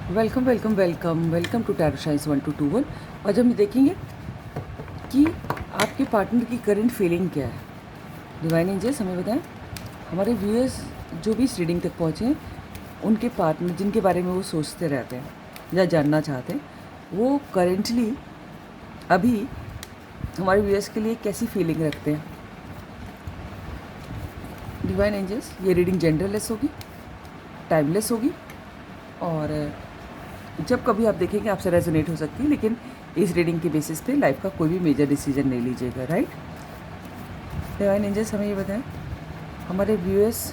Welcome welcome welcome welcome to tarot science 1221। आज हम देखेंगे कि आपके पार्टनर की करंट फीलिंग क्या है। डिवाइन एंजल्स हमें बताएं, हमारे व्यूअर्स जो भी इस रीडिंग तक पहुँचे हैं उनके पार्टनर जिनके बारे में वो सोचते रहते हैं या जानना चाहते हैं, वो करेंटली अभी हमारे व्यूअर्स के लिए कैसी फीलिंग रखते हैं। डिवाइन एंजल्स, ये रीडिंग जेंडरलेस होगी, टाइमलेस होगी और जब कभी आप देखेंगे आपसे रेजोनेट हो सकती है, लेकिन इस रीडिंग के बेसिस पे लाइफ का कोई भी मेजर डिसीजन नहीं लीजिएगा। राइट। डिवाइन एंजल्स हमें ये बताएं, हमारे व्यूअर्स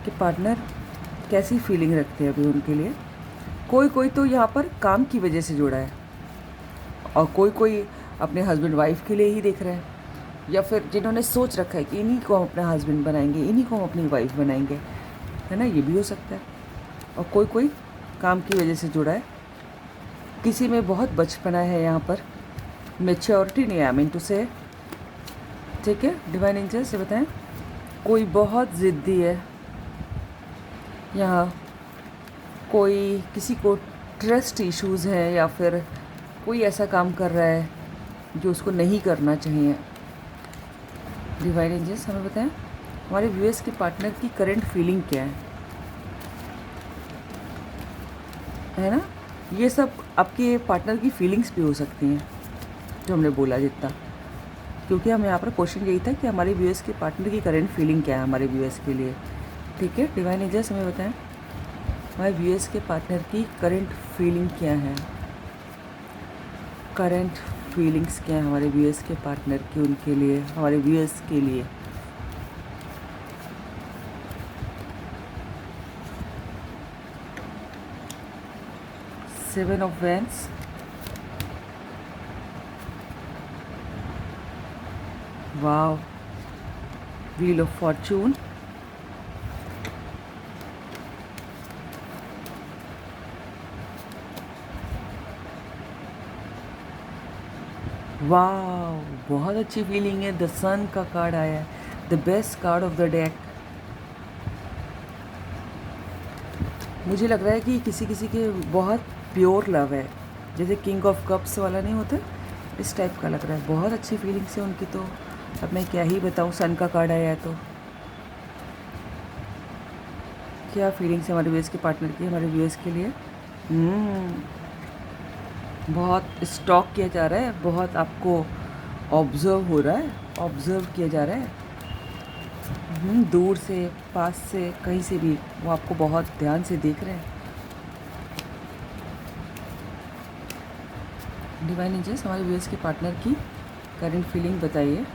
के पार्टनर कैसी फीलिंग रखते हैं अभी उनके लिए। कोई तो यहाँ पर काम की वजह से जुड़ा है और कोई अपने हस्बैंड वाइफ के लिए ही देख रहे हैं, या फिर जिन्होंने सोच रखा है कि इन्हीं को हम अपना हस्बैंड बनाएंगे, इन्हीं को हम अपनी वाइफ बनाएंगे, है ना, ये भी हो सकता है। और कोई काम की वजह से जुड़ा है, किसी में बहुत बचपना है, यहाँ पर मेच्योरिटी नहीं है, आई मीन टू से। ठीक है, डिवाइन एंजल से बताएं, कोई बहुत ज़िद्दी है यहाँ, कोई किसी को ट्रस्ट इश्यूज़ है, या फिर कोई ऐसा काम कर रहा है जो उसको नहीं करना चाहिए। डिवाइन एंजल्स हमें बताएं, हमारे व्यूअर्स के पार्टनर की करंट फीलिंग क्या है ना। ये सब आपके पार्टनर की फीलिंग्स भी हो सकती हैं जो हमने बोला जितना, क्योंकि हम यहाँ पर क्वेश्चन यही था कि हमारे व्यूअर्स के पार्टनर की करंट फीलिंग क्या है हमारे व्यूअर्स के लिए। ठीक है, डिवाइन एंजल्स हमें बताएं, हमारे व्यूअर्स के पार्टनर की करंट फीलिंग क्या है। करंट फीलिंग्स क्या है हमारे व्यूअर्स के पार्टनर की, उनके लिए, हमारे व्यूअर्स के लिए। Seven of wands, wow, wheel of fortune, wow, बहुत अच्छी फीलिंग है। द सन का कार्ड आया है, the best card of the deck. मुझे लग रहा है कि किसी किसी के बहुत प्योर लव है, जैसे किंग ऑफ कप्स वाला नहीं होता, इस टाइप का लग रहा है। बहुत अच्छी फीलिंग्स है उनकी, तो अब मैं क्या ही बताऊँ। सन का कार्ड आया है तो क्या फीलिंग्स है हमारे व्यूअर्स के पार्टनर की, हमारे व्यूअर्स के लिए। बहुत स्टॉक किया जा रहा है, बहुत आपको ऑब्ज़र्व हो रहा है, ऑब्ज़र्व किया जा रहा है। दूर से, पास से, कहीं से भी वो आपको बहुत ध्यान से देख रहे हैं। डिवाइन एंजल्स, हमारे व्यूअर्स के पार्टनर की करंट फीलिंग बताइए।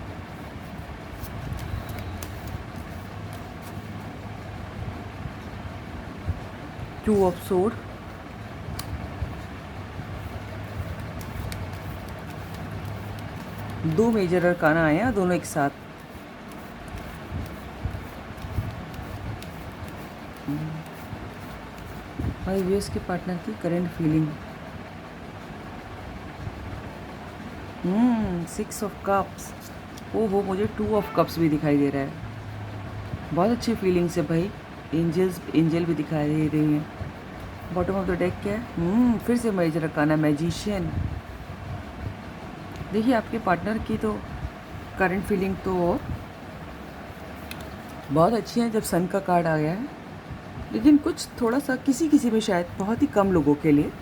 टू ऑफ सोर्ड, दो मेजर अरकाना आए हैं, दोनों एक साथ। हमारे व्यूअर्स के पार्टनर की current feeling. Six of cups, ओहो, मुझे टू ऑफ कप्स भी दिखाई दे रहा है। बहुत अच्छी फीलिंग्स है भाई। एंजल भी दिखाई दे रही हैं। बॉटम ऑफ द डेक क्या है? फिर से मेजर अरकाना, मैजिशियन। देखिए, आपके पार्टनर की तो करंट फीलिंग तो बहुत अच्छी है जब सन का कार्ड आ गया है, लेकिन कुछ थोड़ा सा किसी में, शायद बहुत ही कम लोगों के लिए,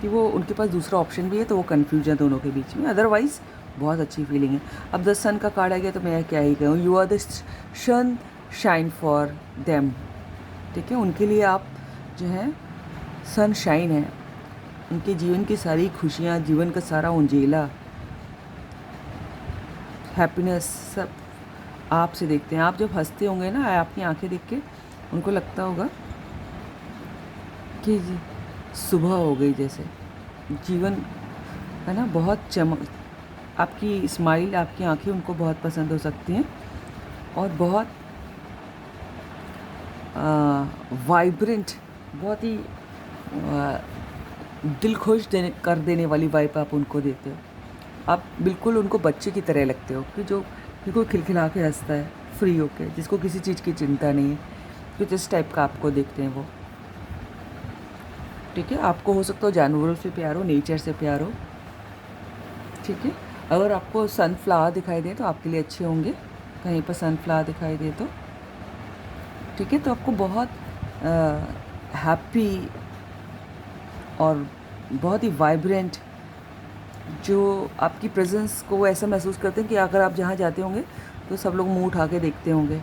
कि वो उनके पास दूसरा ऑप्शन भी है, तो वो कन्फ्यूजन है दोनों के बीच में। अदरवाइज़ बहुत अच्छी फीलिंग है। अब द सन का कार्ड आ गया तो मैं क्या ही कहूँ, you are the sunshine for them. ठीक है, उनके लिए आप जो है सन शाइन है। उनके जीवन की सारी खुशियाँ, जीवन का सारा उंजेला, हैप्पीनेस सब आपसे देखते हैं। आप जब हंसते होंगे ना, आपकी आंखें देख के उनको लगता होगा कि सुबह हो गई, जैसे जीवन है ना, बहुत चमक। आपकी स्माइल, आपकी आंखें उनको बहुत पसंद हो सकती हैं और बहुत वाइब्रेंट, बहुत ही दिल खुश कर देने वाली वाइब आप उनको देते हो। आप बिल्कुल उनको बच्चे की तरह लगते हो, कि जो बिल्कुल खिलखिला के हंसता है फ्री होके, जिसको किसी चीज़ की चिंता नहीं है, कुछ इस टाइप का आपको देखते हैं वो। ठीक है, आपको हो सकता हो जानवरों से प्यार हो, नेचर से प्यार हो। ठीक है, अगर आपको सनफ्लावर दिखाई दे तो आपके लिए अच्छे होंगे, कहीं पर सनफ्लावर दिखाई दे तो। ठीक है, तो आपको बहुत हैप्पी और बहुत ही वाइब्रेंट, जो आपकी प्रेजेंस को वो ऐसा महसूस करते हैं कि अगर आप जहाँ जाते होंगे तो सब लोग मुंह उठा के देखते होंगे,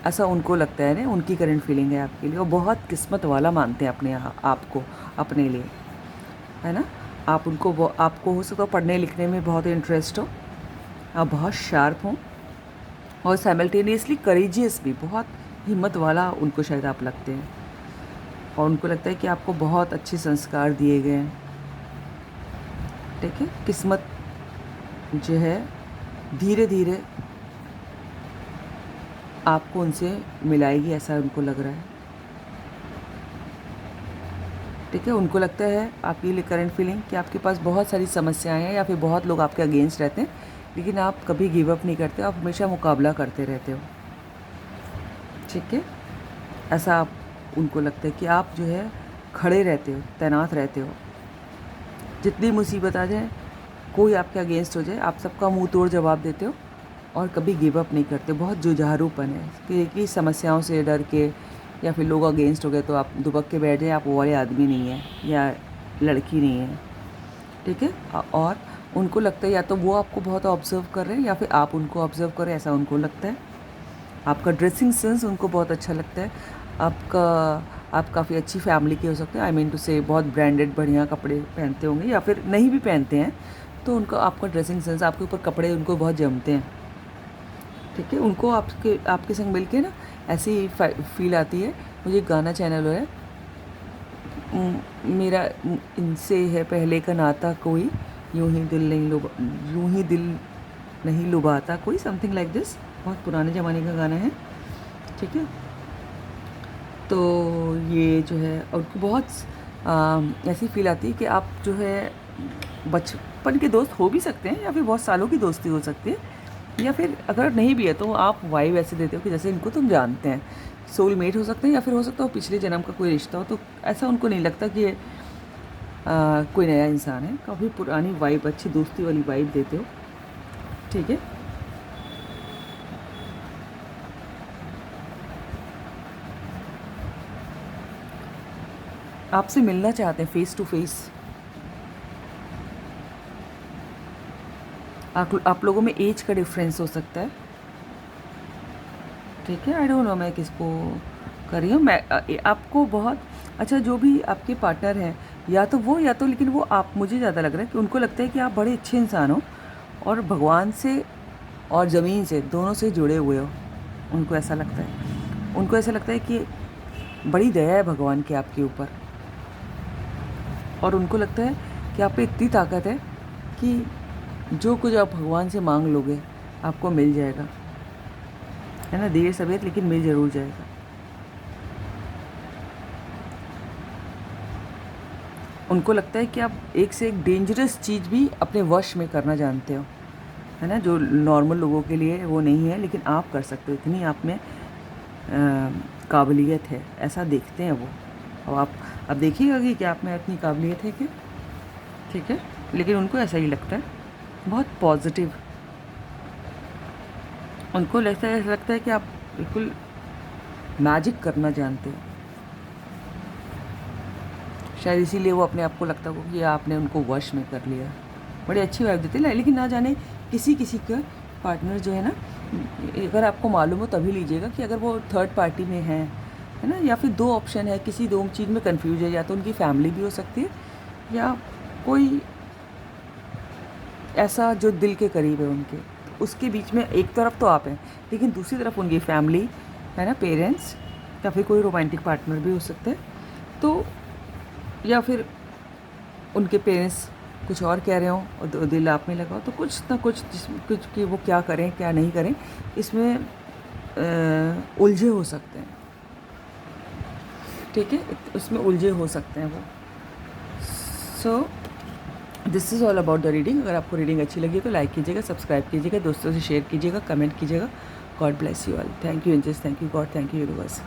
ऐसा उनको लगता है ना, उनकी करंट फीलिंग है आपके लिए। और बहुत किस्मत वाला मानते हैं अपने आप को, अपने लिए, है ना। आप उनको आपको हो सकता है पढ़ने लिखने में बहुत इंटरेस्ट हो, आप बहुत शार्प हों और साइमल्टेनियसली करेजियस भी, बहुत हिम्मत वाला उनको शायद आप लगते हैं। और उनको लगता है कि आपको बहुत अच्छे संस्कार दिए गए हैं। ठीक है, किस्मत जो है धीरे धीरे आपको उनसे मिलाएगी, ऐसा उनको लग रहा है। ठीक है, उनको लगता है आपके लिए करंट फीलिंग कि आपके पास बहुत सारी समस्याएं हैं या फिर बहुत लोग आपके अगेंस्ट रहते हैं, लेकिन आप कभी गिव अप नहीं करते, आप हमेशा मुकाबला करते रहते हो। ठीक है, ऐसा आप उनको लगता है कि आप जो है खड़े रहते हो, तैनात रहते हो। जितनी मुसीबत आ जाए, कोई आपके अगेंस्ट हो जाए, आप सबका मुंह तोड़ जवाब देते हो और कभी गिव अप नहीं करते। बहुत जुझारूपन है कि समस्याओं से डर के या फिर लोग अगेंस्ट हो गए तो आप दुबक के बैठ जाए, आप वो वाले आदमी नहीं है या लड़की नहीं है। ठीक है, और उनको लगता है या तो वो आपको बहुत ऑब्जर्व कर रहे हैं या फिर आप उनको ऑब्जर्व कर रहे हैं, ऐसा उनको लगता है। आपका ड्रेसिंग सेंस उनको बहुत अच्छा लगता है। आप काफ़ी अच्छी फैमिली के हो सकते हैं, आई मीन टू से बहुत ब्रांडेड बढ़िया कपड़े पहनते होंगे, या फिर नहीं भी पहनते हैं तो उनको आपका ड्रेसिंग सेंस, आपके ऊपर कपड़े उनको बहुत जमते हैं। ठीक है, उनको आपके संग मिल के ना ऐसी फील आती है। मुझे एक गाना चैनल है, मेरा इनसे है पहले का नाता कोई, यूं ही दिल नहीं लुभाता कोई, समथिंग लाइक दिस। बहुत पुराने ज़माने का गाना है। ठीक है, तो ये जो है उनको बहुत ऐसी फील आती है कि आप जो है बचपन के दोस्त हो भी सकते हैं या फिर बहुत सालों की दोस्ती हो सकती है, या फिर अगर नहीं भी है तो आप वाइब ऐसे देते हो कि जैसे इनको तुम जानते हैं। सोलमेट हो सकते हैं या फिर हो सकता हो पिछले जन्म का कोई रिश्ता हो, तो ऐसा उनको नहीं लगता कि ये कोई नया इंसान है। काफ़ी पुरानी वाइब, अच्छी दोस्ती वाली वाइब देते हो। ठीक है, आपसे मिलना चाहते हैं फेस टू फेस। आप लोगों में एज का डिफरेंस हो सकता है। ठीक है, आई डोंट नो मैं किसको कर रही हूँ। मैं आपको बहुत अच्छा, जो भी आपके पार्टनर हैं, या तो वो, या तो लेकिन वो आप, मुझे ज़्यादा लग रहा है कि उनको लगता है कि आप बड़े अच्छे इंसान हो और भगवान से और ज़मीन से, दोनों से जुड़े हुए हो। उनको ऐसा लगता है, उनको ऐसा लगता है कि बड़ी दया है भगवान की आपके ऊपर, और उनको लगता है कि आप पे इतनी ताकत है कि जो कुछ आप भगवान से मांग लोगे आपको मिल जाएगा, है ना। देर सवेर लेकिन मिल ज़रूर जाएगा। उनको लगता है कि आप एक से एक डेंजरस चीज़ भी अपने वश में करना जानते हो, है ना, जो नॉर्मल लोगों के लिए वो नहीं है, लेकिन आप कर सकते हो। इतनी आप में काबिलियत है, ऐसा देखते हैं वो। और आप देखिएगा कि क्या आप में इतनी काबिलियत है कि, ठीक है, लेकिन उनको ऐसा ही लगता है, बहुत पॉजिटिव। उनको ऐसा लगता है कि आप बिल्कुल मैजिक करना जानते हो। शायद इसीलिए वो अपने आप को लगता हो कि आपने उनको वश में कर लिया। बड़ी अच्छी वाइब देते हैं, लेकिन ना जाने किसी का पार्टनर जो है ना, अगर आपको मालूम हो तभी लीजिएगा कि अगर वो थर्ड पार्टी में है ना, या फिर दो ऑप्शन है, किसी दो चीज़ में कंफ्यूज है, या तो उनकी फैमिली भी हो सकती है या कोई ऐसा जो दिल के करीब है उनके, तो उसके बीच में एक तरफ तो आप हैं लेकिन दूसरी तरफ उनकी फैमिली है ना, पेरेंट्स, या फिर कोई रोमांटिक पार्टनर भी हो सकते हैं। तो या फिर उनके पेरेंट्स कुछ और कह रहे हो और दिल आप में लगा हो, तो कुछ ना कुछ कुछ कि वो क्या करें क्या नहीं करें, इसमें उलझे हो सकते हैं। ठीक है, उसमें उलझे हो सकते हैं वो। So this is all about the reading. अगर आपको रीडिंग अच्छी लगी तो लाइक कीजिएगा, सब्सक्राइब कीजिएगा, दोस्तों से शेयर कीजिएगा, कमेंट कीजिएगा। God bless you all. Thank you angels, thank you God, thank you universe.